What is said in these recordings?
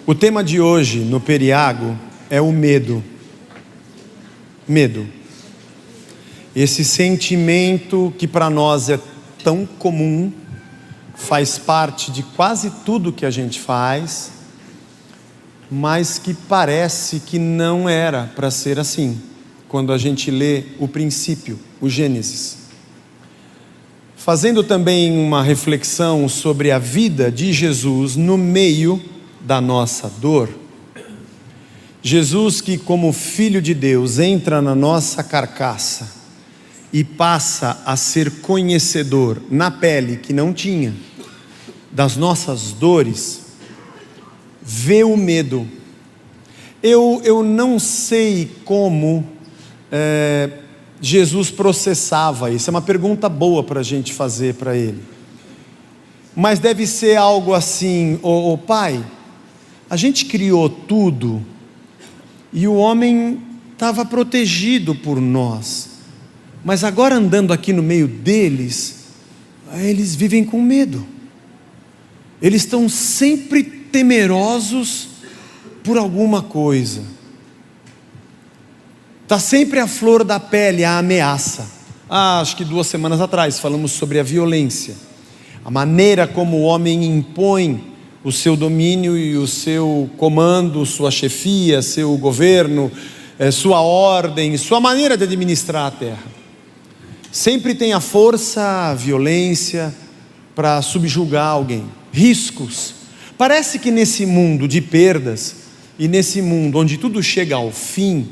O tema de hoje no Periago é o medo. Medo. Esse sentimento que para nós é tão comum, faz parte de quase tudo que a gente faz, mas que parece que não era para ser assim, quando a gente lê o princípio, o Gênesis. Fazendo também uma reflexão sobre a vida de Jesus no meio da nossa dor. Jesus que, como Filho de Deus, entra na nossa carcaça e passa a ser conhecedor na pele que não tinha, das nossas dores, vê o medo. Eu não sei como Jesus processava isso, é uma pergunta boa para a gente fazer para ele, mas deve ser algo assim: ô Pai, a gente criou tudo e o homem estava protegido por nós, mas agora andando aqui no meio deles, eles vivem com medo, eles estão sempre temerosos por alguma coisa, está sempre à flor da pele a ameaça. Acho que 2 semanas atrás falamos sobre a violência, a maneira como o homem impõe o seu domínio e o seu comando, sua chefia, seu governo, sua ordem, sua maneira de administrar a terra. Sempre tem a força, a violência para subjugar alguém. Riscos. Parece que nesse mundo de perdas e nesse mundo onde tudo chega ao fim,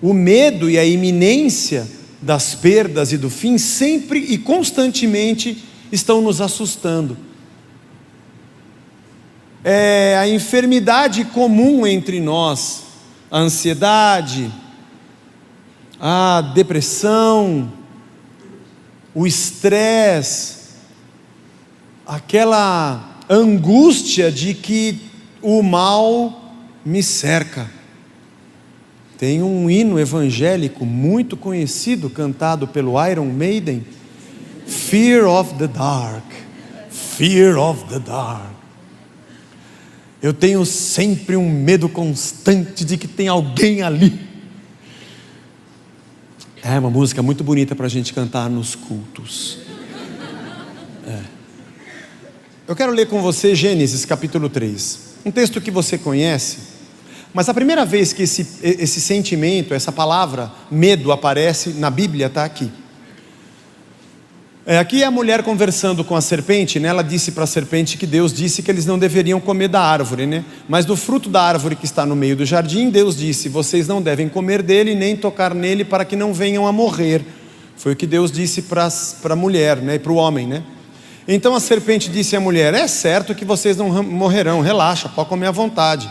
o medo e a iminência das perdas e do fim sempre e constantemente estão nos assustando. É a enfermidade comum entre nós, a ansiedade, a depressão, o estresse, aquela angústia de que o mal me cerca. Tem um hino evangélico muito conhecido, cantado pelo Iron Maiden, Fear of the Dark, Fear of the Dark. Eu tenho sempre um medo constante de que tem alguém ali. É uma música muito bonita para a gente cantar nos cultos. Eu quero ler com você Gênesis capítulo 3, um texto que você conhece, mas a primeira vez que esse sentimento, essa palavra medo aparece na Bíblia está aqui. Aqui é a mulher conversando com a serpente, né? Ela disse para a serpente que Deus disse que eles não deveriam comer da árvore, né? Mas do fruto da árvore que está no meio do jardim, Deus disse: vocês não devem comer dele nem tocar nele para que não venham a morrer. Foi o que Deus disse para a mulher, né? E para o homem, né? Então a serpente disse à mulher: é certo que vocês não morrerão, relaxa, pode comer à vontade,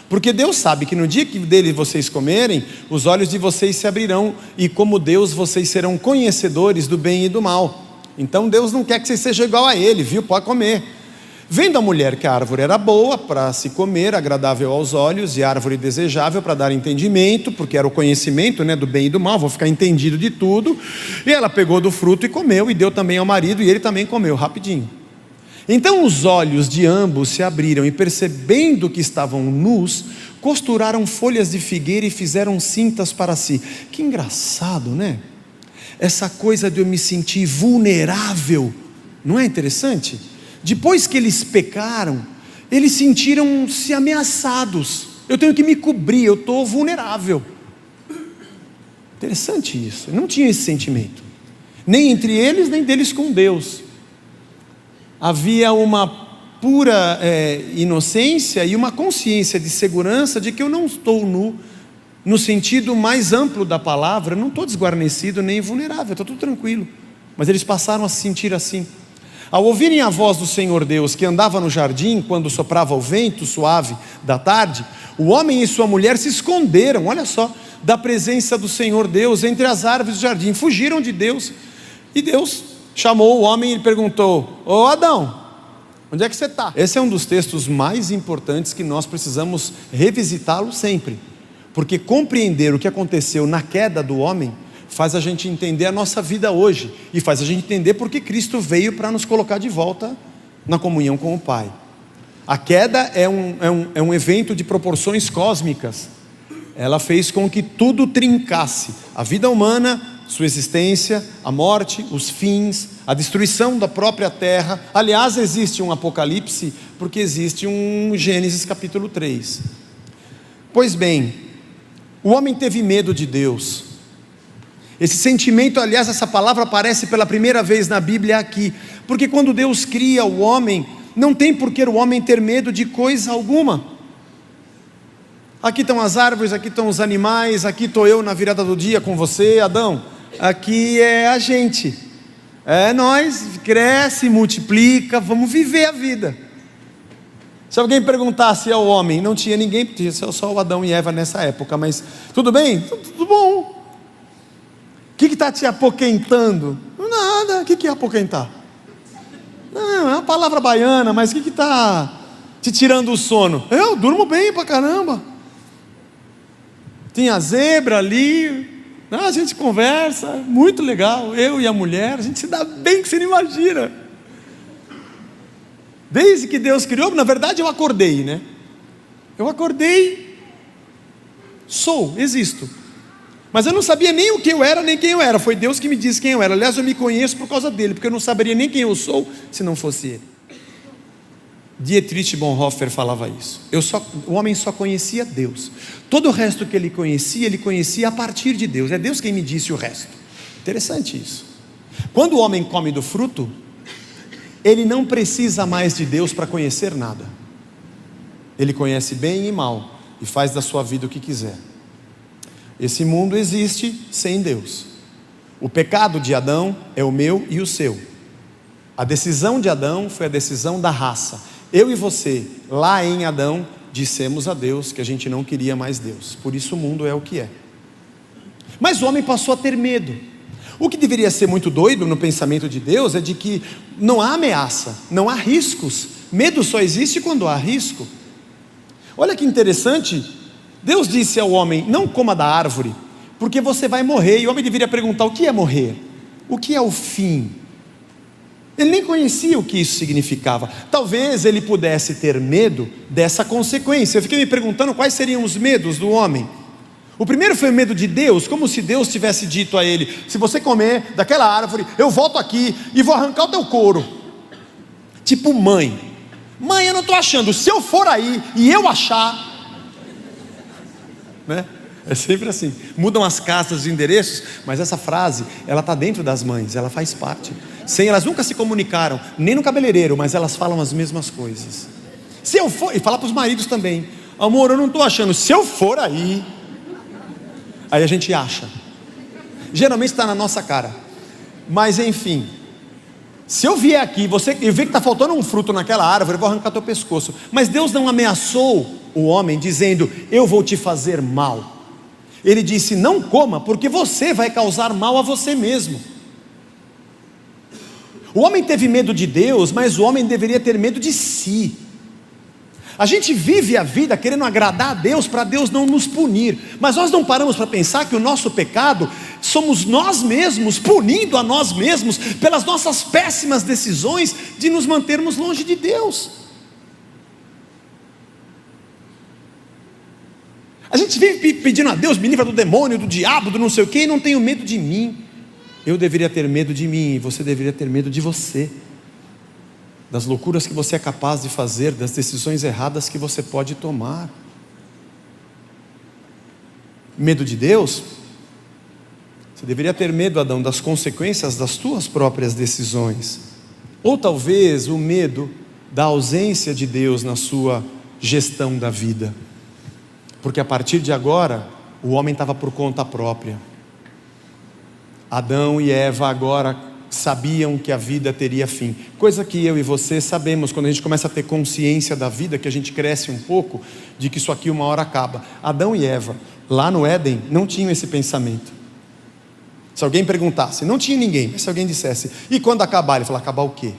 porque Deus sabe que no dia que dele vocês comerem, os olhos de vocês se abrirão, e como Deus vocês serão conhecedores do bem e do mal. Então Deus não quer que você seja igual a ele, viu? Pode comer. Vendo a mulher que a árvore era boa para se comer, agradável aos olhos, e árvore desejável para dar entendimento, porque era o conhecimento, né, do bem e do mal, vou ficar entendido de tudo, e ela pegou do fruto e comeu, e deu também ao marido, e ele também comeu, rapidinho. Então os olhos de ambos se abriram, e percebendo que estavam nus, costuraram folhas de figueira e fizeram cintas para si. Que engraçado, né? Essa coisa de eu me sentir vulnerável, não é interessante? Depois que eles pecaram, eles sentiram-se ameaçados. Eu tenho que me cobrir, eu estou vulnerável. Interessante isso. Eu não tinha esse sentimento, nem entre eles, nem deles com Deus. Havia uma pura inocência e uma consciência de segurança de que eu não estou nu, no sentido mais amplo da palavra, não estou desguarnecido nem vulnerável, está tudo tranquilo. Mas eles passaram a se sentir assim. Ao ouvirem a voz do Senhor Deus, que andava no jardim, quando soprava o vento suave da tarde, o homem e sua mulher se esconderam, olha só, da presença do Senhor Deus, entre as árvores do jardim, fugiram de Deus. E Deus chamou o homem e perguntou: ô Adão, onde é que você está? Esse é um dos textos mais importantes que nós precisamos revisitá-lo sempre, porque compreender o que aconteceu na queda do homem faz a gente entender a nossa vida hoje, e faz a gente entender porque Cristo veio para nos colocar de volta na comunhão com o Pai. A queda é um evento de proporções cósmicas. Ela fez com que tudo trincasse: a vida humana, sua existência, a morte, os fins, a destruição da própria terra. Aliás, existe um Apocalipse, porque existe um Gênesis capítulo 3. Pois bem, o homem teve medo de Deus. Esse sentimento, aliás, essa palavra aparece pela primeira vez na Bíblia aqui, porque quando Deus cria o homem, não tem por que o homem ter medo de coisa alguma. Aqui estão as árvores, aqui estão os animais, aqui estou eu na virada do dia com você, Adão. Aqui é a gente, é nós, cresce, multiplica, vamos viver a vida. Se alguém perguntasse ao homem, não tinha ninguém, tinha só o Adão e Eva nessa época, mas tudo bem? Tudo bom. O que está te apoquentando? Nada. O que é apoquentar? Não, é uma palavra baiana, mas o que está te tirando o sono? Eu durmo bem pra caramba. Tinha a zebra ali, a gente conversa, muito legal, eu e a mulher, a gente se dá bem que você não imagina. Desde que Deus criou, na verdade eu acordei, né? Eu acordei, existo. Mas eu não sabia nem o que eu era, nem quem eu era. Foi Deus que me disse quem eu era. Aliás, eu me conheço por causa dele, porque eu não saberia nem quem eu sou se não fosse ele. Dietrich Bonhoeffer falava isso. O homem só conhecia Deus. Todo o resto que ele conhecia a partir de Deus. É Deus quem me disse o resto. Interessante isso. Quando o homem come do fruto, ele não precisa mais de Deus para conhecer nada. Ele conhece bem e mal e faz da sua vida o que quiser. Esse mundo existe sem Deus. O pecado de Adão é o meu e o seu. A decisão de Adão foi a decisão da raça. Eu e você, lá em Adão, dissemos a Deus que a gente não queria mais Deus. Por isso o mundo é o que é. Mas o homem passou a ter medo. O que deveria ser muito doido no pensamento de Deus é de que não há ameaça, não há riscos. Medo só existe quando há risco. Olha que interessante. Deus disse ao homem: não coma da árvore, porque você vai morrer. E o homem deveria perguntar: o que é morrer? O que é o fim? Ele nem conhecia o que isso significava. Talvez ele pudesse ter medo dessa consequência. Eu fiquei me perguntando quais seriam os medos do homem. O primeiro foi o medo de Deus, como se Deus tivesse dito a ele: se você comer daquela árvore, eu volto aqui e vou arrancar o teu couro. Tipo mãe, eu não estou achando, se eu for aí e eu achar, né? É sempre assim, mudam as castas, os endereços, mas essa frase, ela está dentro das mães, ela faz parte. Elas nunca se comunicaram, nem no cabeleireiro, mas elas falam as mesmas coisas. Se eu for, e fala para os maridos também: amor, eu não estou achando, se eu for aí a gente acha. Geralmente está na nossa cara. Mas enfim, se eu vier aqui, eu ver que está faltando um fruto naquela árvore, eu vou arrancar teu pescoço. Mas Deus não ameaçou o homem dizendo: eu vou te fazer mal. Ele disse: não coma, porque você vai causar mal a você mesmo. O homem teve medo de Deus, mas o homem deveria ter medo de si. A gente vive a vida querendo agradar a Deus para Deus não nos punir, mas nós não paramos para pensar que o nosso pecado somos nós mesmos punindo a nós mesmos pelas nossas péssimas decisões de nos mantermos longe de Deus. A gente vive pedindo a Deus: me livra do demônio, do diabo, do não sei o que, e não tenho medo de mim. Eu deveria ter medo de mim, e você deveria ter medo de você, das loucuras que você é capaz de fazer, das decisões erradas que você pode tomar. Medo de Deus? Você deveria ter medo, Adão, das consequências das tuas próprias decisões. Ou talvez o medo da ausência de Deus na sua gestão da vida, porque a partir de agora o homem estava por conta própria. Adão e Eva agora sabiam que a vida teria fim, coisa que eu e você sabemos quando a gente começa a ter consciência da vida, que a gente cresce um pouco, de que isso aqui uma hora acaba. Adão e Eva, lá no Éden, não tinham esse pensamento. Se alguém perguntasse, não tinha ninguém, mas se alguém dissesse: e quando acabar? Ele fala: acabar o quê?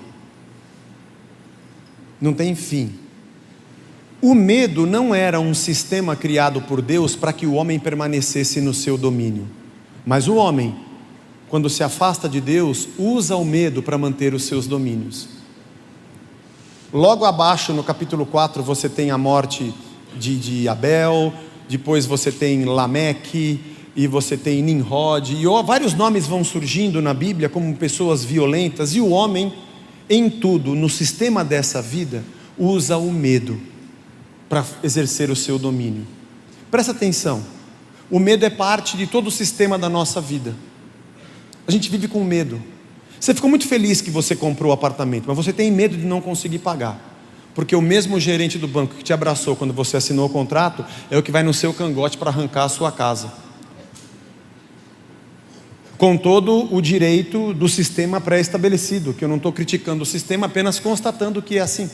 Não tem fim. O medo não era um sistema criado por Deus para que o homem permanecesse no seu domínio, mas o homem, quando se afasta de Deus, usa o medo para manter os seus domínios. Logo abaixo, no capítulo 4, você tem a morte de Abel, depois você tem Lameque, e você tem Nimrod, e vários nomes vão surgindo na Bíblia como pessoas violentas, e o homem, em tudo, no sistema dessa vida, usa o medo para exercer o seu domínio. Presta atenção, o medo é parte de todo o sistema da nossa vida. A gente vive com medo. Você ficou muito feliz que você comprou o apartamento, mas você tem medo de não conseguir pagar, porque o mesmo gerente do banco que te abraçou quando você assinou o contrato é o que vai no seu cangote para arrancar a sua casa, com todo o direito do sistema pré-estabelecido, que eu não estou criticando o sistema, apenas constatando que é assim.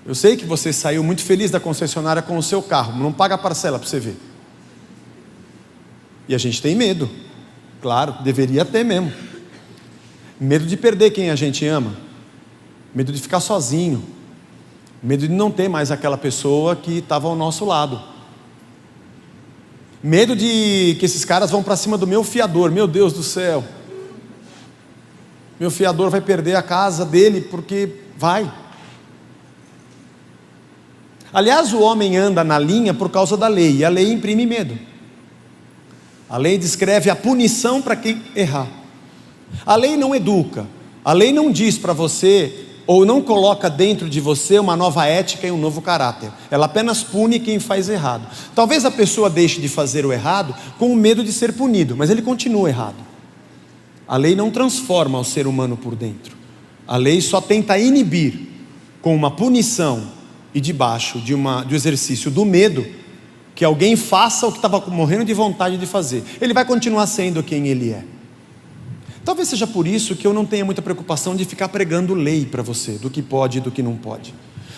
Eu sei que você saiu muito feliz da concessionária com o seu carro, não paga a parcela para você ver. E a gente tem medo, claro, deveria ter mesmo. Medo de perder quem a gente ama, medo de ficar sozinho, medo de não ter mais aquela pessoa que estava ao nosso lado, medo de que esses caras vão para cima do meu fiador. Meu Deus do céu, meu fiador vai perder a casa dele, porque vai. Aliás, o homem anda na linha por causa da lei, e a lei imprime medo. A lei descreve a punição para quem errar. A lei não educa, a lei não diz para você, ou não coloca dentro de você uma nova ética e um novo caráter. Ela apenas pune quem faz errado. Talvez a pessoa deixe de fazer o errado com o medo de ser punido, mas ele continua errado. A lei não transforma o ser humano por dentro. A lei só tenta inibir com uma punição e debaixo do exercício do medo, que alguém faça o que estava morrendo de vontade de fazer. Ele vai continuar sendo quem ele é. Talvez seja por isso que eu não tenha muita preocupação de ficar pregando lei para você, do que pode e do que não pode.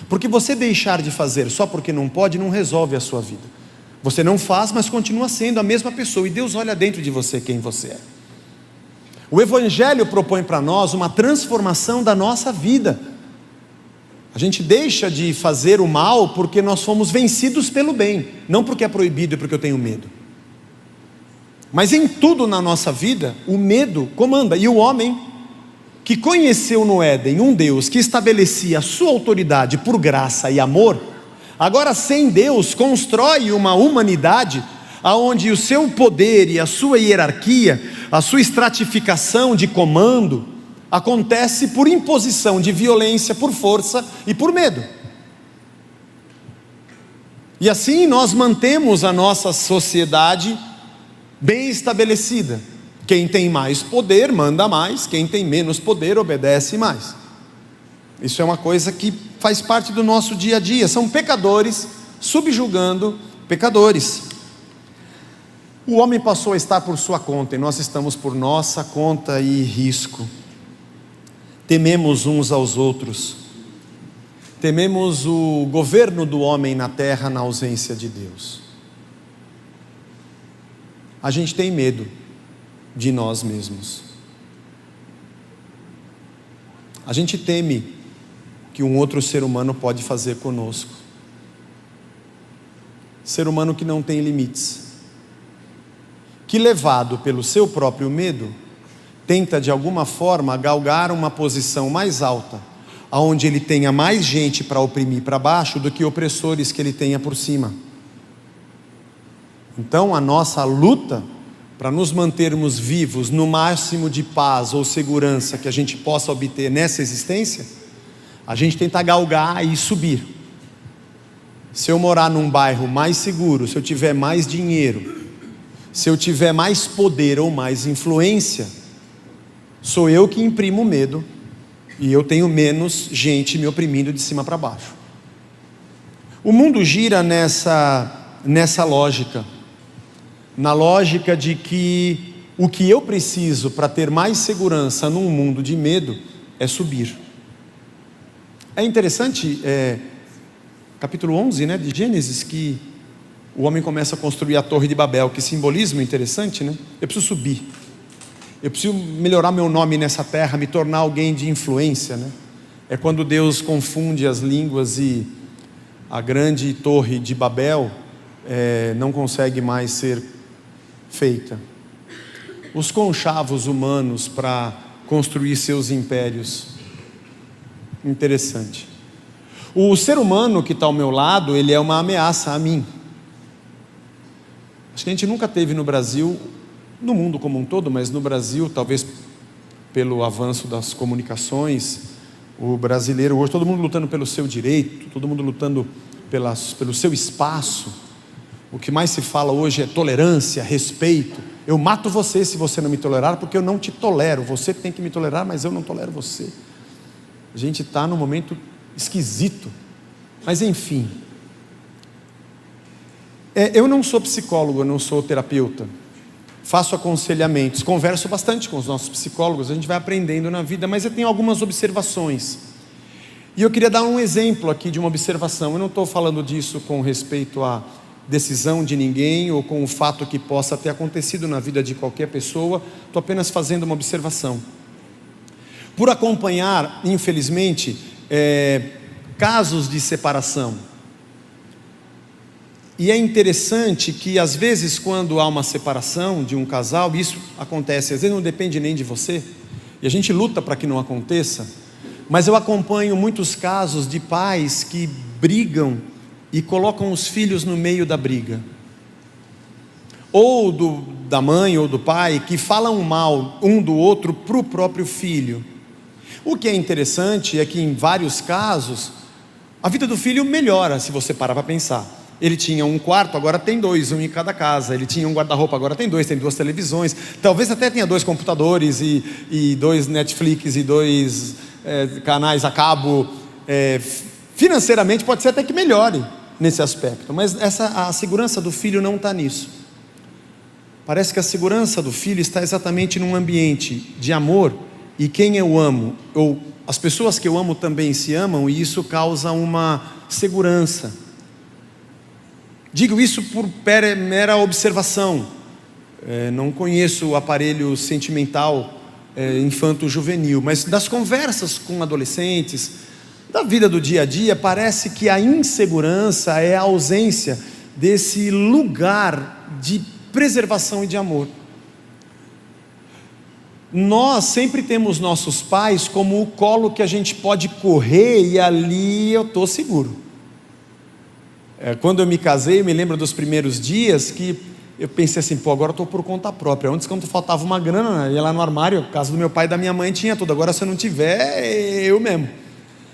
Porque você deixar de fazer só porque não pode, não resolve a sua vida. Você não faz, mas continua sendo a mesma pessoa, e Deus olha dentro de você quem você é. O Evangelho propõe para nós uma transformação da nossa vida. A gente deixa de fazer o mal porque nós fomos vencidos pelo bem, não porque é proibido e porque eu tenho medo. Mas em tudo na nossa vida, o medo comanda. E o homem que conheceu no Éden um Deus que estabelecia a sua autoridade por graça e amor, agora sem Deus constrói uma humanidade onde o seu poder e a sua hierarquia, a sua estratificação de comando, acontece por imposição de violência, por força e por medo. E assim nós mantemos a nossa sociedade bem estabelecida. Quem tem mais poder manda mais, quem tem menos poder obedece mais. Isso é uma coisa que faz parte do nosso dia a dia. São pecadores subjugando pecadores. O homem passou a estar por sua conta e nós estamos por nossa conta e risco. Tememos uns aos outros. Tememos o governo do homem na terra na ausência de Deus. A gente tem medo de nós mesmos. A gente teme que um outro ser humano pode fazer conosco. Ser humano que não tem limites, que levado pelo seu próprio medo, tenta de alguma forma galgar uma posição mais alta, aonde ele tenha mais gente para oprimir para baixo do que opressores que ele tenha por cima. Então a nossa luta para nos mantermos vivos no máximo de paz ou segurança que a gente possa obter nessa existência, a gente tenta galgar e subir. Se eu morar num bairro mais seguro, se eu tiver mais dinheiro, se eu tiver mais poder ou mais influência, sou eu que imprimo medo e eu tenho menos gente me oprimindo de cima para baixo. O mundo gira nessa lógica, na lógica de que o que eu preciso para ter mais segurança num mundo de medo é subir. É interessante, capítulo 11, de Gênesis, que o homem começa a construir a Torre de Babel. Que simbolismo interessante, Eu preciso subir, eu preciso melhorar meu nome nessa terra, me tornar alguém de influência, É quando Deus confunde as línguas e a grande Torre de Babel não consegue mais ser feita. Os conchavos humanos para construir seus impérios interessante. O ser humano que está ao meu lado, ele é uma ameaça a mim. Acho que a gente nunca teve no Brasil, no mundo como um todo, mas no Brasil, talvez pelo avanço das comunicações, o brasileiro hoje, todo mundo lutando pelo seu direito, todo mundo lutando pelo seu espaço. O que mais se fala hoje é tolerância, respeito. Eu mato você se você não me tolerar, porque eu não te tolero. Você tem que me tolerar, mas eu não tolero você. A gente está num momento esquisito. Mas enfim. Eu não sou psicólogo, eu não sou terapeuta. Faço aconselhamentos, converso bastante com os nossos psicólogos, a gente vai aprendendo na vida, mas eu tenho algumas observações. E eu queria dar um exemplo aqui de uma observação. Eu não estou falando disso com respeito à decisão de ninguém ou com o fato que possa ter acontecido na vida de qualquer pessoa. Estou apenas fazendo uma observação. Por acompanhar, infelizmente, casos de separação. E é interessante que às vezes quando há uma separação de um casal, isso acontece, às vezes não depende nem de você, e a gente luta para que não aconteça, mas eu acompanho muitos casos de pais que brigam e colocam os filhos no meio da briga, ou da mãe ou do pai, que falam mal um do outro para o próprio filho. O que é interessante é que em vários casos, a vida do filho melhora, se você parar para pensar. Ele tinha um quarto, agora tem dois, um em cada casa. Ele tinha um guarda-roupa, agora tem dois, tem duas televisões. Talvez até tenha dois computadores e dois Netflix e dois canais a cabo. Financeiramente pode ser até que melhore nesse aspecto. Mas a segurança do filho não está nisso. Parece que a segurança do filho está exatamente num ambiente de amor. E quem eu amo, ou as pessoas que eu amo também se amam, e isso causa uma segurança. Digo isso por mera observação. Não conheço o aparelho sentimental infanto-juvenil, mas das conversas com adolescentes, da vida do dia a dia, parece que a insegurança é a ausência desse lugar de preservação e de amor. Nós sempre temos nossos pais como o colo que a gente pode correr e ali eu estou seguro. Quando eu me casei, eu me lembro dos primeiros dias que eu pensei assim, agora eu estou por conta própria. Antes, quando faltava uma grana, ia lá no armário, a casa do meu pai e da minha mãe tinha tudo. Agora, se eu não tiver, eu mesmo.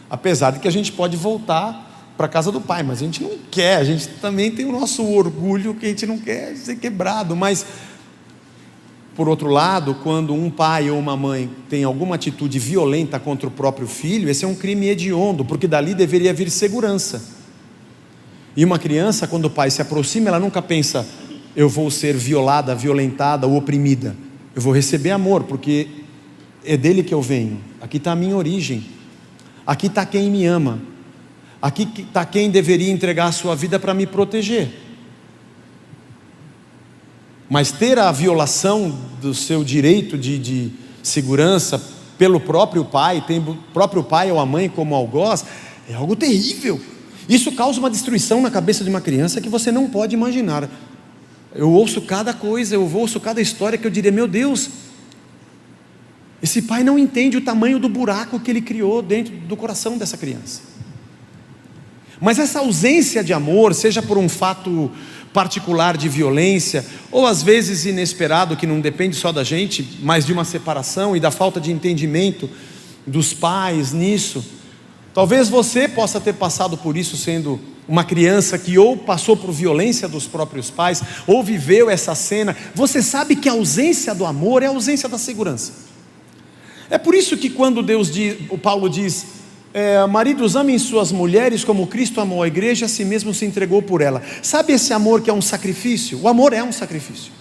Apesar de que a gente pode voltar para a casa do pai, mas a gente não quer. A gente também tem o nosso orgulho que a gente não quer ser quebrado. Mas, por outro lado, quando um pai ou uma mãe tem alguma atitude violenta contra o próprio filho, esse é um crime hediondo, porque dali deveria vir segurança. E uma criança, quando o pai se aproxima, ela nunca pensa, eu vou ser violada, violentada ou oprimida. Eu vou receber amor, porque é dele que eu venho. Aqui está a minha origem. Aqui está quem me ama. Aqui está quem deveria entregar a sua vida para me proteger. Mas ter a violação do seu direito de segurança pelo próprio pai, tem o próprio pai ou a mãe como algoz, é algo terrível. Isso causa uma destruição na cabeça de uma criança que você não pode imaginar. Eu ouço cada coisa, eu ouço cada história que eu diria, meu Deus, esse pai não entende o tamanho do buraco que ele criou dentro do coração dessa criança. Mas essa ausência de amor, seja por um fato particular de violência, ou às vezes inesperado, que não depende só da gente, mas de uma separação e da falta de entendimento dos pais nisso. Talvez você possa ter passado por isso sendo uma criança que ou passou por violência dos próprios pais, ou viveu essa cena. Você sabe que a ausência do amor é a ausência da segurança. É por isso que quando o Paulo diz, maridos, amem suas mulheres como Cristo amou a igreja, a si mesmo se entregou por ela. Sabe esse amor que é um sacrifício? O amor é um sacrifício.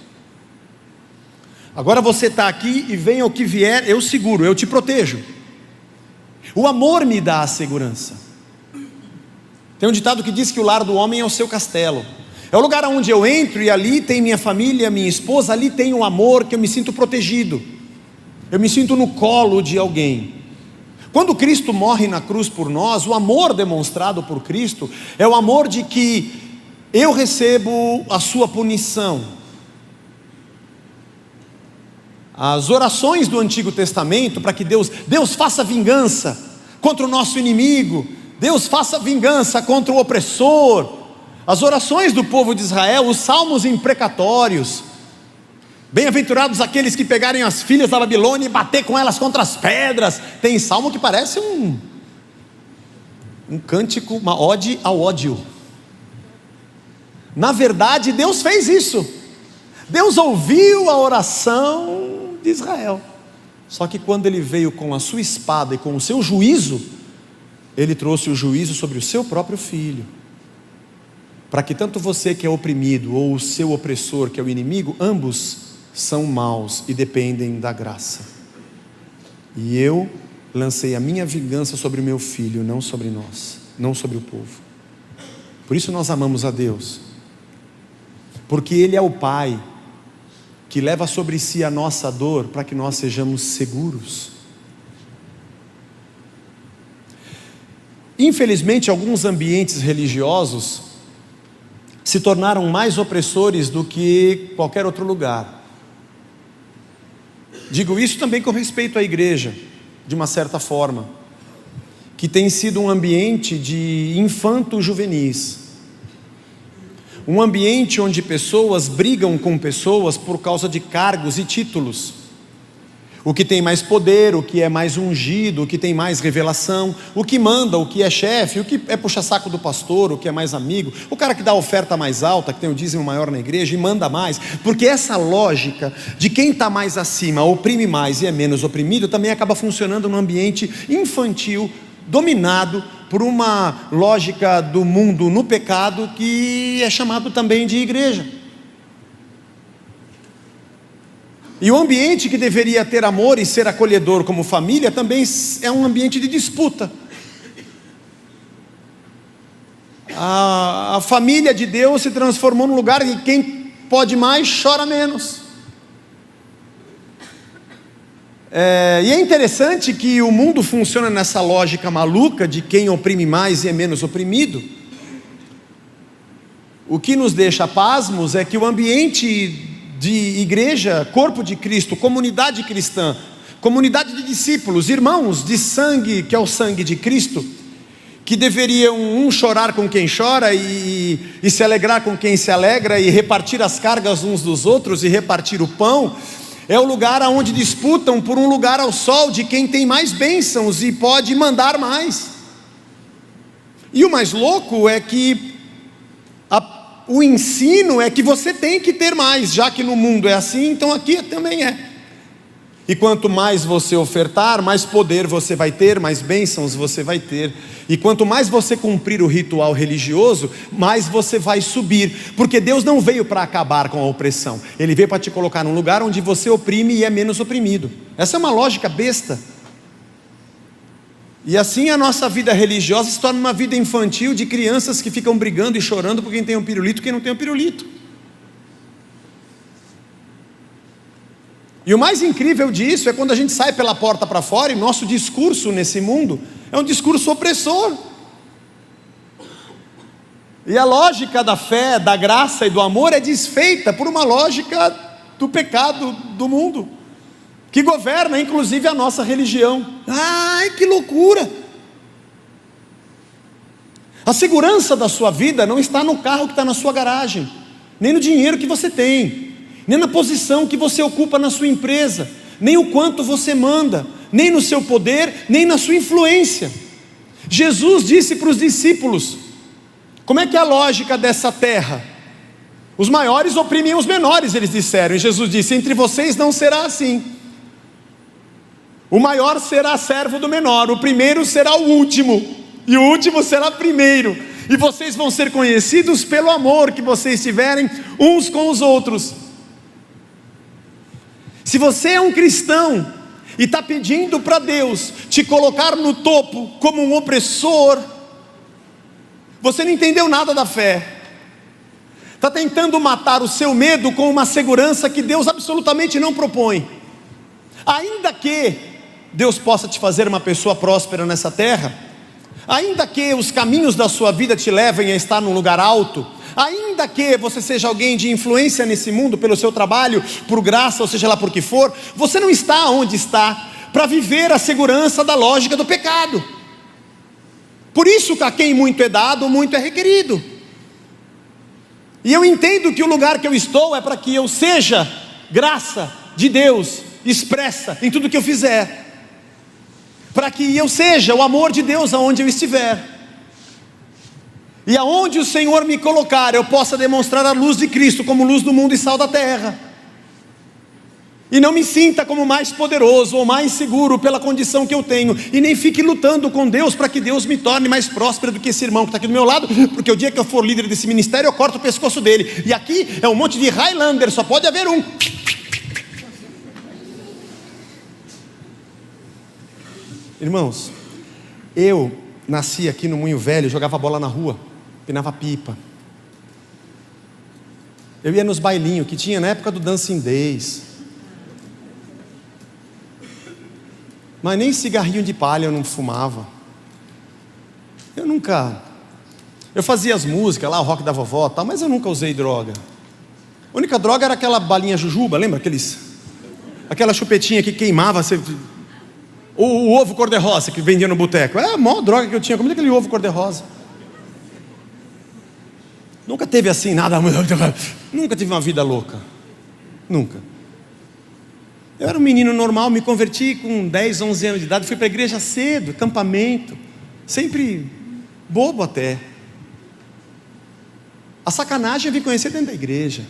Agora você está aqui e venha o que vier, eu seguro, eu te protejo. O amor me dá a segurança. Tem um ditado que diz que o lar do homem é o seu castelo. É o lugar onde eu entro e ali tem minha família, minha esposa, ali tem um amor que eu me sinto protegido. Eu me sinto no colo de alguém. Quando Cristo morre na cruz por nós, o amor demonstrado por Cristo é o amor de que eu recebo a sua punição. As orações do Antigo Testamento para que Deus faça vingança, contra o nosso inimigo. Deus faça vingança contra o opressor. As orações do povo de Israel, os salmos imprecatórios. Bem-aventurados aqueles que pegarem as filhas da Babilônia e bater com elas contra as pedras. Tem salmo que parece um cântico, uma ode ao ódio. Na verdade, Deus fez isso. Deus ouviu a oração de Israel. Só que quando ele veio com a sua espada e com o seu juízo, ele trouxe o juízo sobre o seu próprio filho, para que tanto você que é oprimido, ou o seu opressor que é o inimigo, ambos são maus e dependem da graça. E eu lancei a minha vingança sobre o meu filho, não sobre nós, não sobre o povo. Por isso nós amamos a Deus, porque Ele é o Pai que leva sobre si a nossa dor, para que nós sejamos seguros. Infelizmente, alguns ambientes religiosos se tornaram mais opressores do que qualquer outro lugar. Digo isso também com respeito à igreja, de uma certa forma, que tem sido um ambiente de infanto-juvenis, um ambiente onde pessoas brigam com pessoas por causa de cargos e títulos. O que tem mais poder, o que é mais ungido, o que tem mais revelação, o que manda, o que é chefe, o que é puxa-saco do pastor, o que é mais amigo, o cara que dá a oferta mais alta, que tem o dízimo maior na igreja e manda mais, porque essa lógica de quem está mais acima oprime mais e é menos oprimido, também acaba funcionando num ambiente infantil, dominado por uma lógica do mundo no pecado, que é chamado também de igreja. E o ambiente que deveria ter amor e ser acolhedor como família, também é um ambiente de disputa. A família de Deus se transformou num lugar em que quem pode mais chora menos. E é interessante que o mundo funciona nessa lógica maluca de quem oprime mais e é menos oprimido. O que nos deixa pasmos é que o ambiente de igreja, corpo de Cristo, comunidade cristã, comunidade de discípulos, irmãos de sangue, que é o sangue de Cristo, que deveriam um chorar com quem chora e se alegrar com quem se alegra, e repartir as cargas uns dos outros e repartir o pão, é o lugar onde disputam por um lugar ao sol de quem tem mais bênçãos e pode mandar mais. E o mais louco é que o ensino é que você tem que ter mais, já que no mundo é assim, então aqui também é. E quanto mais você ofertar, mais poder você vai ter, mais bênçãos você vai ter. E quanto mais você cumprir o ritual religioso, mais você vai subir. Porque Deus não veio para acabar com a opressão, Ele veio para te colocar num lugar onde você oprime e é menos oprimido. Essa é uma lógica besta. E assim a nossa vida religiosa se torna uma vida infantil de crianças que ficam brigando e chorando por quem tem um pirulito e quem não tem um pirulito. E o mais incrível disso é quando a gente sai pela porta para fora e nosso discurso nesse mundo é um discurso opressor. E a lógica da fé, da graça e do amor é desfeita por uma lógica do pecado do mundo, que governa inclusive a nossa religião. Ai, que loucura! A segurança da sua vida não está no carro que está na sua garagem, nem no dinheiro que você tem, nem na posição que você ocupa na sua empresa, nem o quanto você manda, nem no seu poder, nem na sua influência. Jesus disse para os discípulos: como é que é a lógica dessa terra? Os maiores oprimem os menores, eles disseram, e Jesus disse: entre vocês não será assim. O maior será servo do menor, o primeiro será o último, e o último será primeiro. E vocês vão ser conhecidos pelo amor que vocês tiverem uns com os outros. Se você é um cristão e está pedindo para Deus te colocar no topo como um opressor, você não entendeu nada da fé. Está tentando matar o seu medo com uma segurança que Deus absolutamente não propõe. Ainda que Deus possa te fazer uma pessoa próspera nessa terra, ainda que os caminhos da sua vida te levem a estar num lugar alto, ainda que você seja alguém de influência nesse mundo pelo seu trabalho, por graça, ou seja lá por que for, você não está onde está para viver a segurança da lógica do pecado. Por isso que a quem muito é dado, muito é requerido. E eu entendo que o lugar que eu estou é para que eu seja graça de Deus expressa em tudo que eu fizer, para que eu seja o amor de Deus aonde eu estiver, e aonde o Senhor me colocar, eu possa demonstrar a luz de Cristo como luz do mundo e sal da terra, e não me sinta como mais poderoso ou mais seguro pela condição que eu tenho, e nem fique lutando com Deus para que Deus me torne mais próspero do que esse irmão que está aqui do meu lado, porque o dia que eu for líder desse ministério eu corto o pescoço dele, e aqui é um monte de Highlander, só pode haver um. Irmãos, eu nasci aqui no Moinho Velho, jogava bola na rua, empinava pipa. Eu ia nos bailinhos que tinha na época do Dancing Days. Mas nem cigarrinho de palha eu não fumava. Eu fazia as músicas lá, o rock da vovó e tal, mas eu nunca usei droga. A única droga era aquela balinha jujuba, lembra? Aquela chupetinha que queimava, o ovo cor-de-rosa que vendia no boteco. É a maior droga que eu tinha, como aquele ovo cor-de-rosa. Nunca teve assim nada, nunca tive uma vida louca. Nunca. Eu era um menino normal, me converti com 10, 11 anos de idade, fui para a igreja cedo, acampamento, sempre bobo até. A sacanagem eu vim conhecer dentro da igreja.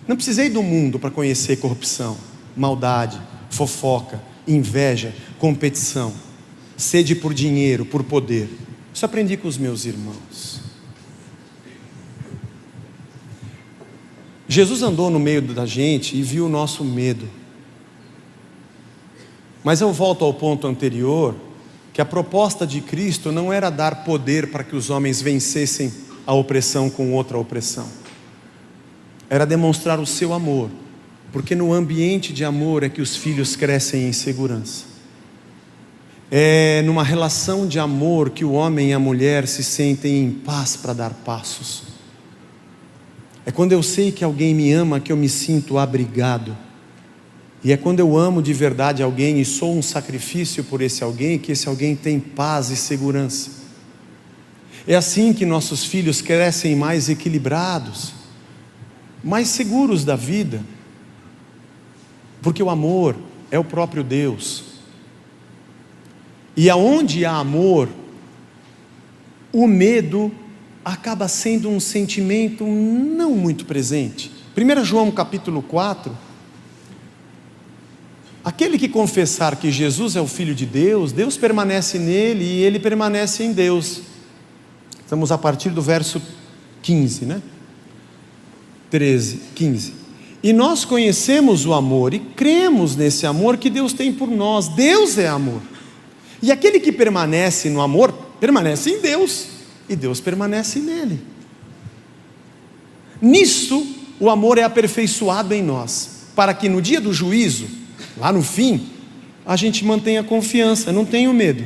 Não precisei do mundo para conhecer corrupção, maldade, fofoca, inveja, competição, sede por dinheiro, por poder. Isso aprendi com os meus irmãos. Jesus andou no meio da gente e viu o nosso medo. Mas eu volto ao ponto anterior, que a proposta de Cristo não era dar poder para que os homens vencessem a opressão com outra opressão. Era demonstrar o seu amor, porque no ambiente de amor é que os filhos crescem em segurança. É numa relação de amor que o homem e a mulher se sentem em paz para dar passos. É quando eu sei que alguém me ama que eu me sinto abrigado. E é quando eu amo de verdade alguém e sou um sacrifício por esse alguém, que esse alguém tem paz e segurança. É assim que nossos filhos crescem mais equilibrados, mais seguros da vida, porque o amor é o próprio Deus. E aonde há amor, o medo acaba sendo um sentimento não muito presente. 1 João capítulo 4, aquele que confessar que Jesus é o Filho de Deus, Deus permanece nele e ele permanece em Deus. Estamos a partir do verso 15, né? 13, 15. E nós conhecemos o amor e cremos nesse amor que Deus tem por nós. Deus é amor. E aquele que permanece no amor, permanece em Deus, e Deus permanece nele. Nisso, o amor é aperfeiçoado em nós, para que no dia do juízo, lá no fim, a gente mantenha confiança, não tenha medo,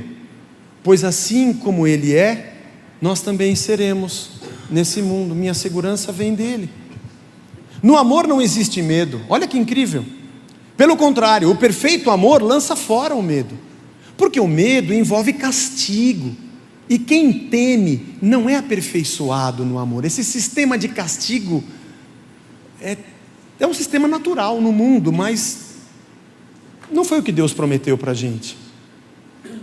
pois assim como Ele é, nós também seremos nesse mundo. Minha segurança vem dele. No amor não existe medo, olha que incrível. Pelo contrário, o perfeito amor lança fora o medo, porque o medo envolve castigo, e quem teme não é aperfeiçoado no amor. Esse sistema de castigo é um sistema natural no mundo, mas não foi o que Deus prometeu para a gente.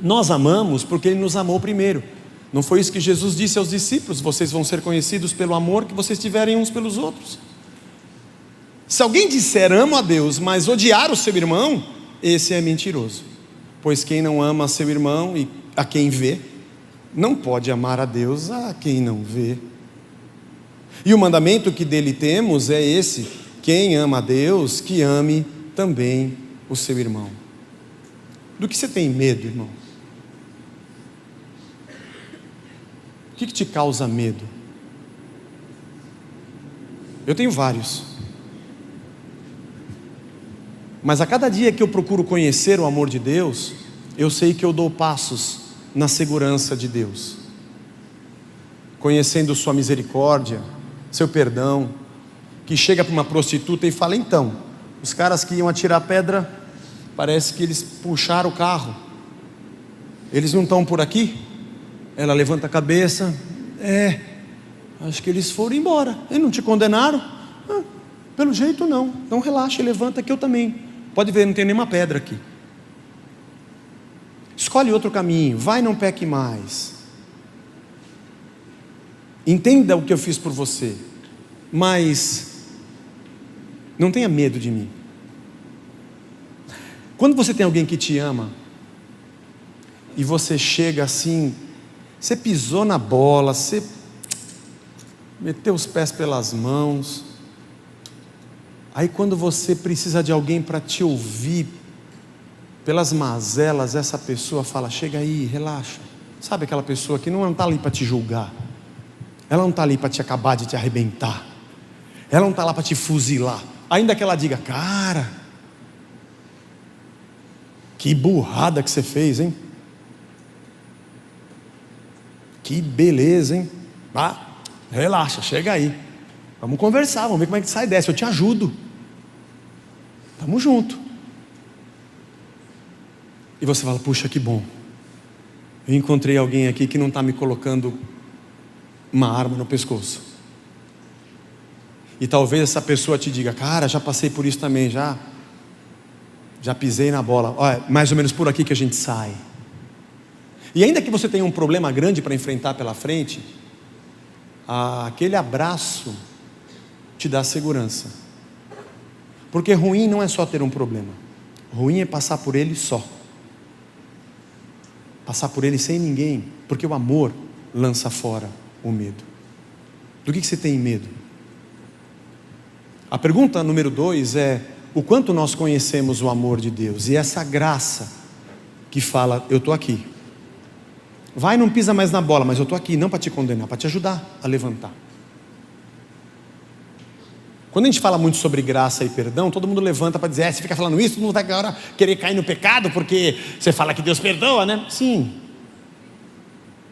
Nós amamos porque Ele nos amou primeiro. Não foi isso que Jesus disse aos discípulos: vocês vão ser conhecidos pelo amor que vocês tiverem uns pelos outros. Se alguém disser amo a Deus, mas odiar o seu irmão, esse é mentiroso. Pois quem não ama seu irmão e a quem vê, não pode amar a Deus a quem não vê. E o mandamento que dele temos é esse: quem ama a Deus, que ame também o seu irmão. Do que você tem medo, irmão? O que te causa medo? Eu tenho vários. Mas a cada dia que eu procuro conhecer o amor de Deus, eu sei que eu dou passos na segurança de Deus, conhecendo sua misericórdia, seu perdão, que chega para uma prostituta e fala: então, os caras que iam atirar pedra, parece que eles puxaram o carro, eles não estão por aqui? Ela levanta a cabeça. Acho que eles foram embora. Eles não te condenaram? Pelo jeito não. Então relaxa, levanta que eu também. Pode ver, não tem nenhuma pedra aqui. Escolhe outro caminho. Vai, não peque mais. Entenda o que eu fiz por você. Mas não tenha medo de mim. Quando você tem alguém que te ama e você chega assim, você pisou na bola, você meteu os pés pelas mãos, aí quando você precisa de alguém para te ouvir pelas mazelas, essa pessoa fala: chega aí, relaxa. Sabe aquela pessoa que não está ali para te julgar, ela não está ali para te acabar de te arrebentar, ela não está lá para te fuzilar, ainda que ela diga: cara, que burrada que você fez, hein? Que beleza, hein? Relaxa, chega aí. Vamos conversar, vamos ver como é que sai dessa. Eu te ajudo. Tamo junto. E você fala: puxa, que bom. Eu encontrei alguém aqui que não está me colocando uma arma no pescoço. E talvez essa pessoa te diga: cara, já passei por isso também, já pisei na bola. Olha, mais ou menos por aqui que a gente sai. E ainda que você tenha um problema grande para enfrentar pela frente, aquele abraço te dá segurança. Porque ruim não é só ter um problema, ruim é passar por ele só, passar por ele sem ninguém, porque o amor lança fora o medo. Do que você tem medo? A pergunta número 2 é: o quanto nós conhecemos o amor de Deus e essa graça que fala: eu estou aqui, vai, não pisa mais na bola, mas eu estou aqui, não para te condenar, para te ajudar a levantar. Quando a gente fala muito sobre graça e perdão, todo mundo levanta para dizer: você fica falando isso, todo mundo vai agora querer cair no pecado, porque você fala que Deus perdoa, né? Sim.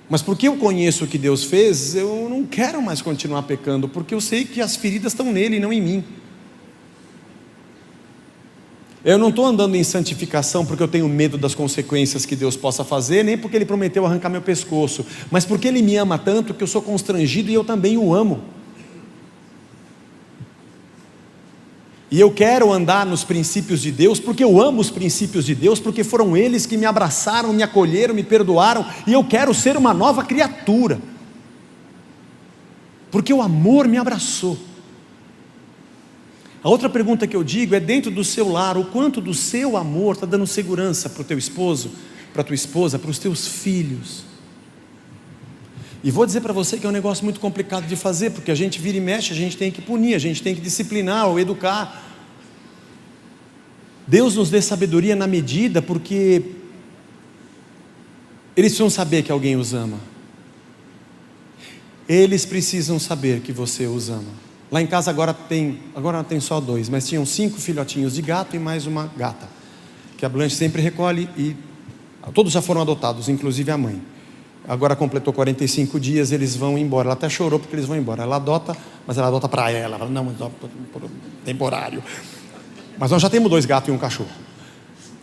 Mas porque eu conheço o que Deus fez, eu não quero mais continuar pecando, porque eu sei que as feridas estão nele e não em mim. Eu não estou andando em santificação porque eu tenho medo das consequências que Deus possa fazer, nem porque Ele prometeu arrancar meu pescoço, mas porque Ele me ama tanto que eu sou constrangido e eu também o amo. E eu quero andar nos princípios de Deus, porque eu amo os princípios de Deus, porque foram eles que me abraçaram, me acolheram, me perdoaram, e eu quero ser uma nova criatura, porque o amor me abraçou. A outra pergunta que eu digo é: dentro do seu lar, o quanto do seu amor está dando segurança para o teu esposo, para a tua esposa, para os teus filhos? E vou dizer para você que é um negócio muito complicado de fazer, porque a gente vira e mexe, a gente tem que punir, a gente tem que disciplinar ou educar. Deus nos dê sabedoria na medida, porque eles precisam saber que alguém os ama. Eles precisam saber que você os ama. Lá em casa agora não tem só 2, mas tinham 5 filhotinhos de gato e mais uma gata, que a Blanche sempre recolhe, e todos já foram adotados, inclusive a mãe. Agora completou 45 dias, eles vão embora. Ela até chorou porque eles vão embora. Ela adota, mas ela adota para ela. Ela fala: não, temporário. Mas nós já temos 2 gatos e um cachorro.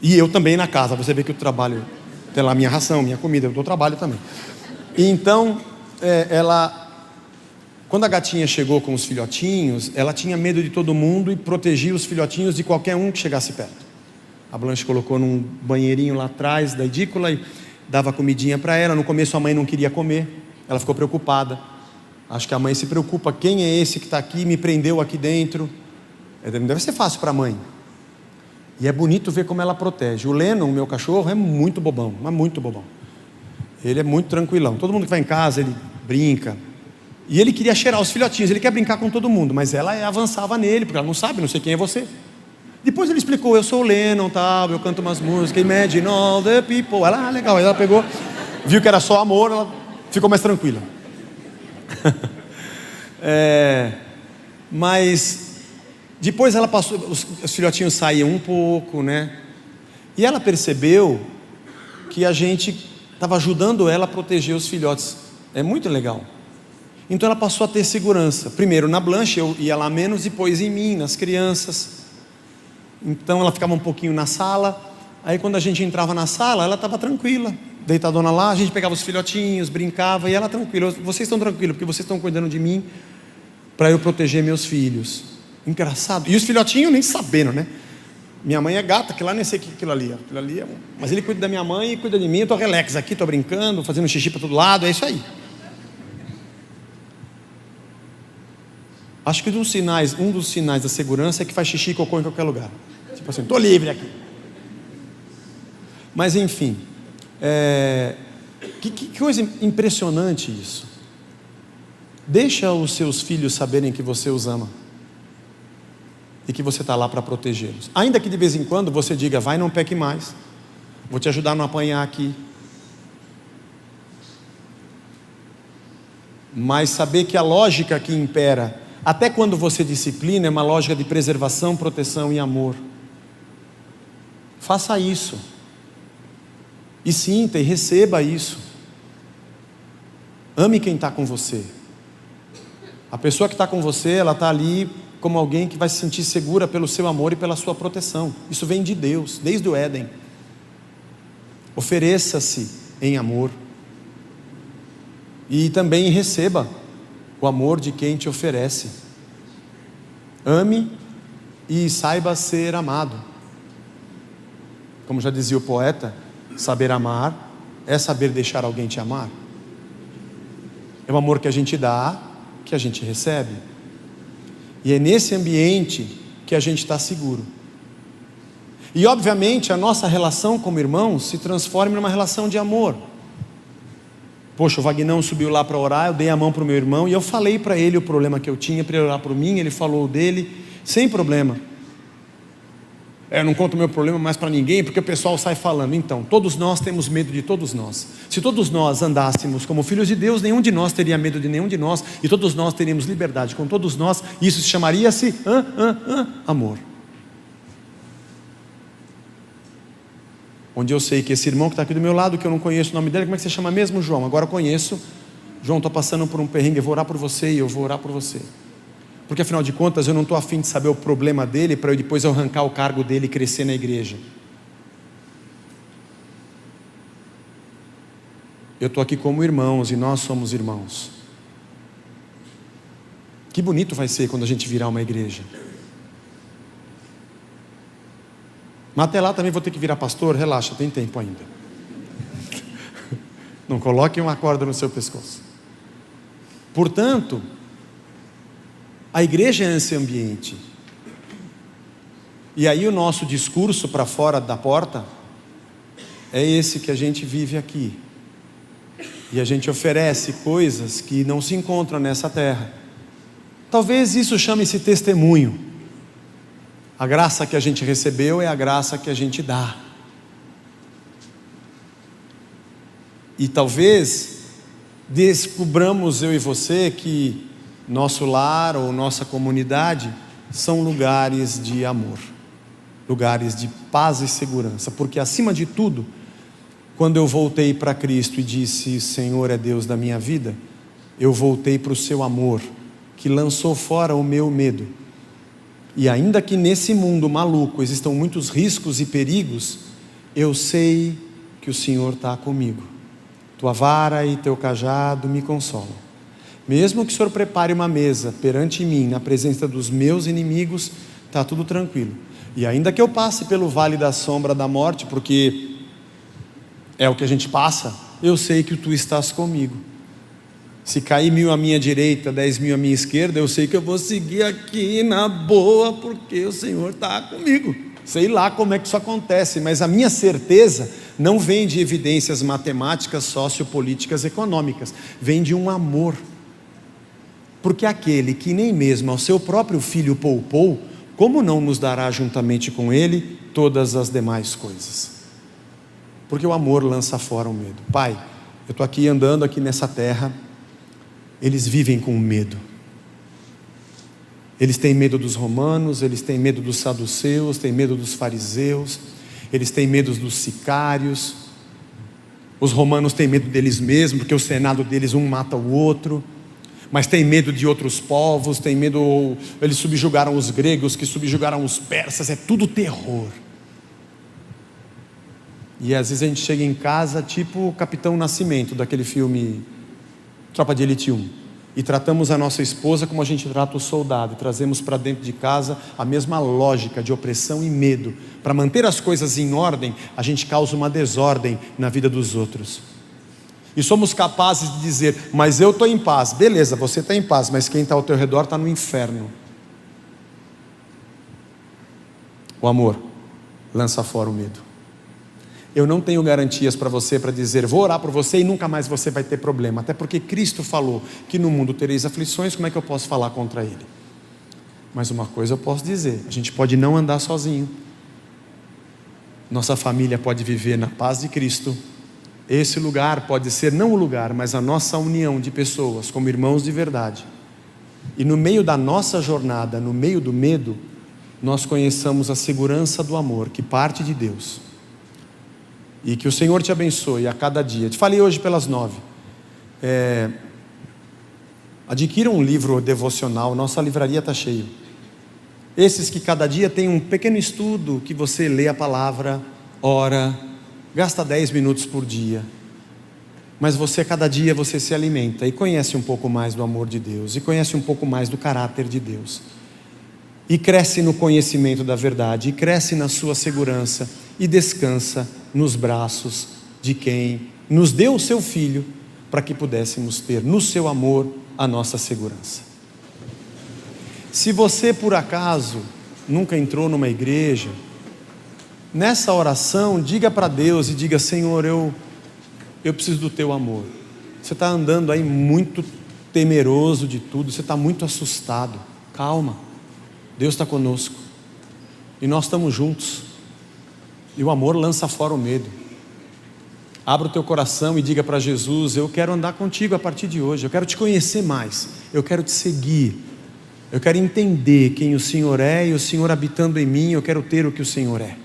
E eu também na casa. Você vê que eu trabalho, tem lá minha ração, minha comida, eu dou trabalho também. E então, quando a gatinha chegou com os filhotinhos, ela tinha medo de todo mundo e protegia os filhotinhos de qualquer um que chegasse perto. A Blanche colocou num banheirinho lá atrás da edícula e dava comidinha para ela. No começo a mãe não queria comer, ela ficou preocupada. Acho que a mãe se preocupa: quem é esse que está aqui, me prendeu aqui dentro? Não deve ser fácil para a mãe. E é bonito ver como ela protege. O Lennon, meu cachorro, é muito bobão, mas muito bobão. Ele é muito tranquilão. Todo mundo que vai em casa, ele brinca. E ele queria cheirar os filhotinhos, ele quer brincar com todo mundo, mas ela avançava nele, porque ela não sabe, não sei quem é você. Depois ele explicou: eu sou o Lennon, tal, eu canto umas músicas, Imagine all the people. Ela, legal. Aí ela pegou, viu que era só amor, ela ficou mais tranquila. Mas depois ela passou, os filhotinhos saíam um pouco, né? E ela percebeu que a gente estava ajudando ela a proteger os filhotes. É muito legal. Então ela passou a ter segurança. Primeiro na Blanche, eu ia lá menos, depois em mim, nas crianças. Então ela ficava um pouquinho na sala. Aí quando a gente entrava na sala, ela estava tranquila. deitadona lá, a gente pegava os filhotinhos, brincava, e ela tranquila. Vocês estão tranquilos, porque vocês estão cuidando de mim, para eu proteger meus filhos. Engraçado. E os filhotinhos nem sabendo, né? Minha mãe é gata, que lá nem sei o que aquilo ali. Aquilo ali é... Mas ele cuida da minha mãe e cuida de mim. Eu estou relax aqui, estou brincando, fazendo xixi para todo lado, é isso aí. Acho que um dos sinais da segurança é que faz xixi e cocô em qualquer lugar. Tipo assim, estou livre aqui. Mas enfim, que coisa impressionante isso. Deixa os seus filhos saberem que você os ama e que você está lá para protegê-los. Ainda que de vez em quando você diga, vai, não peque mais, vou te ajudar a não apanhar aqui. Mas saber que a lógica que impera, até quando você disciplina, é uma lógica de preservação, proteção e amor. Faça isso. E sinta e receba isso. Ame quem está com você. A pessoa que está com você, ela está ali como alguém que vai se sentir segura pelo seu amor e pela sua proteção. Isso vem de Deus, desde o Éden. Ofereça-se em amor. E também receba o amor de quem te oferece. Ame e saiba ser amado. Como já dizia o poeta, saber amar é saber deixar alguém te amar. É o amor que a gente dá, que a gente recebe. E é nesse ambiente que a gente está seguro. E obviamente a nossa relação como irmãos se transforma numa relação de amor. Poxa, o Vagnão subiu lá para orar, eu dei a mão para o meu irmão e eu falei para ele o problema que eu tinha, para ele orar por mim, ele falou o dele, sem problema. Eu não conto o meu problema mais para ninguém, porque o pessoal sai falando. Então, todos nós temos medo de todos nós. Se todos nós andássemos como filhos de Deus, nenhum de nós teria medo de nenhum de nós, e todos nós teríamos liberdade com todos nós, e isso chamaria-se amor. Onde eu sei que esse irmão que está aqui do meu lado, que eu não conheço o nome dele, como é que você chama mesmo, João? Agora eu conheço. João, estou passando por um perrengue, eu vou orar por você e eu vou orar por você. Porque afinal de contas eu não estou afim de saber o problema dele para eu depois arrancar o cargo dele e crescer na igreja. Eu estou aqui como irmãos e nós somos irmãos. Que bonito vai ser quando a gente virar uma igreja. Mas até lá também vou ter que virar pastor, relaxa, tem tempo ainda. Não coloque uma corda no seu pescoço. Portanto, a igreja é esse ambiente. E aí o nosso discurso para fora da porta é esse que a gente vive aqui. E a gente oferece coisas que não se encontram nessa terra. Talvez isso chame-se testemunho. A graça que a gente recebeu é a graça que a gente dá. E talvez descobramos, eu e você, que nosso lar ou nossa comunidade são lugares de amor, lugares de paz e segurança, porque acima de tudo, quando eu voltei para Cristo e disse, Senhor é Deus da minha vida, eu voltei para o seu amor, que lançou fora o meu medo. E ainda que nesse mundo maluco existam muitos riscos e perigos, eu sei que o Senhor está comigo. Tua vara e teu cajado me consolam. Mesmo que o Senhor prepare uma mesa perante mim, na presença dos meus inimigos, está tudo tranquilo. E ainda que eu passe pelo vale da sombra da morte, porque é o que a gente passa, eu sei que tu estás comigo. Se cair 1.000 à minha direita, 10.000 à minha esquerda, eu sei que eu vou seguir aqui na boa, porque o Senhor está comigo. Sei lá como é que isso acontece, mas a minha certeza não vem de evidências matemáticas, sociopolíticas, econômicas, vem de um amor. Porque aquele que nem mesmo ao seu próprio filho poupou, como não nos dará juntamente com ele todas as demais coisas? Porque o amor lança fora o medo. Pai, eu estou aqui andando aqui nessa terra, eles vivem com medo. Eles têm medo dos romanos, eles têm medo dos saduceus, têm medo dos fariseus, eles têm medo dos sicários. Os romanos têm medo deles mesmos, porque o senado deles um mata o outro. Mas tem medo de outros povos, tem medo, eles subjugaram os gregos, que subjugaram os persas, é tudo terror. E às vezes a gente chega em casa tipo o Capitão Nascimento, daquele filme Tropa de Elite 1. E tratamos a nossa esposa como a gente trata o soldado. E trazemos para dentro de casa a mesma lógica de opressão e medo. Para manter as coisas em ordem, a gente causa uma desordem na vida dos outros. E somos capazes de dizer, mas eu estou em paz. Beleza, você está em paz, mas quem está ao teu redor está no inferno. O amor lança fora o medo. Eu não tenho garantias para você, para dizer, vou orar por você e nunca mais você vai ter problema. Até porque Cristo falou que no mundo tereis aflições, como é que eu posso falar contra Ele? Mas uma coisa eu posso dizer, a gente pode não andar sozinho. Nossa família pode viver na paz de Cristo. Esse lugar pode ser, não o lugar, mas a nossa união de pessoas, como irmãos de verdade. E no meio da nossa jornada, no meio do medo, nós conheçamos a segurança do amor, que parte de Deus. E que o Senhor te abençoe a cada dia. Te falei hoje pelas 9. Adquira um livro devocional, nossa livraria está cheia. Esses que cada dia tem um pequeno estudo, que você lê a palavra, ora, gasta 10 minutos por dia. Mas cada dia você se alimenta e conhece um pouco mais do amor de Deus. E conhece um pouco mais do caráter de Deus. E cresce no conhecimento da verdade. E cresce na sua segurança. E descansa nos braços de quem nos deu o seu Filho, para que pudéssemos ter no seu amor a nossa segurança. Se você por acaso nunca entrou numa igreja, nessa oração diga para Deus e diga, Senhor, eu preciso do teu amor. Você está andando aí muito temeroso de tudo, você está muito assustado. Calma, Deus está conosco e nós estamos juntos. E o amor lança fora o medo. Abra o teu coração e diga para Jesus, eu quero andar contigo a partir de hoje, eu quero te conhecer mais, eu quero te seguir, eu quero entender quem o Senhor é, e o Senhor habitando em mim, eu quero ter o que o Senhor é.